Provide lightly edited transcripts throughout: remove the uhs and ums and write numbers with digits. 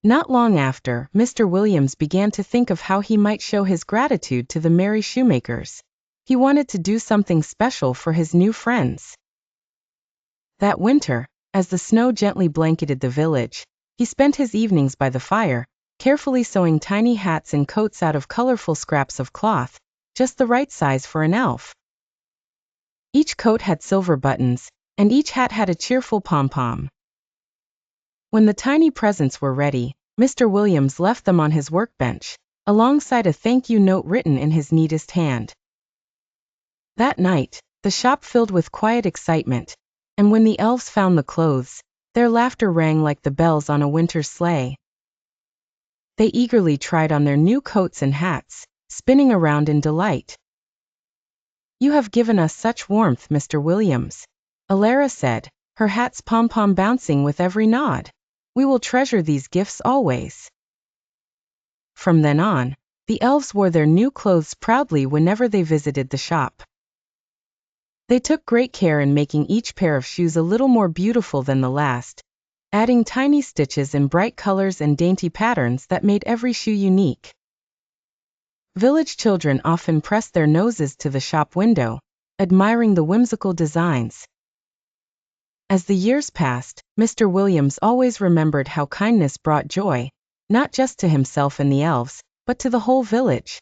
Not long after, Mr. Williams began to think of how he might show his gratitude to the Merry Shoemakers. He wanted to do something special for his new friends. That winter, as the snow gently blanketed the village, he spent his evenings by the fire, carefully sewing tiny hats and coats out of colorful scraps of cloth, just the right size for an elf. Each coat had silver buttons, and each hat had a cheerful pom-pom. When the tiny presents were ready, Mr. Williams left them on his workbench, alongside a thank you note written in his neatest hand. That night, the shop filled with quiet excitement, and when the elves found the clothes, their laughter rang like the bells on a winter's sleigh. They eagerly tried on their new coats and hats, spinning around in delight. "You have given us such warmth, Mr. Williams," Alara said, her hat's pom-pom bouncing with every nod. "We will treasure these gifts always." From then on, the elves wore their new clothes proudly whenever they visited the shop. They took great care in making each pair of shoes a little more beautiful than the last, adding tiny stitches in bright colors and dainty patterns that made every shoe unique. Village children often pressed their noses to the shop window, admiring the whimsical designs. As the years passed, Mr. Williams always remembered how kindness brought joy, not just to himself and the elves, but to the whole village.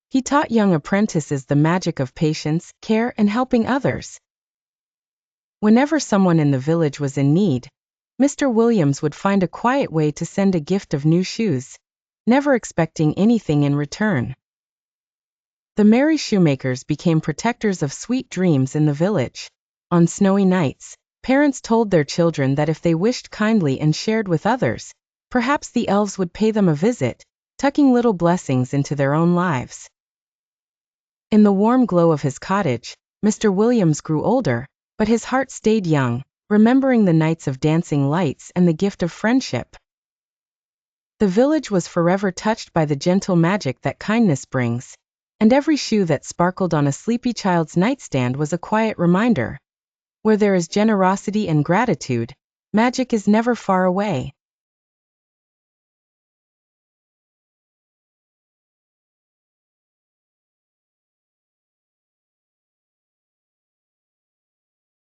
He taught young apprentices the magic of patience, care, and helping others. Whenever someone in the village was in need, Mr. Williams would find a quiet way to send a gift of new shoes, never expecting anything in return. The Merry Shoemakers became protectors of sweet dreams in the village. On snowy nights, parents told their children that if they wished kindly and shared with others, perhaps the elves would pay them a visit, tucking little blessings into their own lives. In the warm glow of his cottage, Mr. Williams grew older, but his heart stayed young, remembering the nights of dancing lights and the gift of friendship. The village was forever touched by the gentle magic that kindness brings, and every shoe that sparkled on a sleepy child's nightstand was a quiet reminder. Where there is generosity and gratitude, magic is never far away.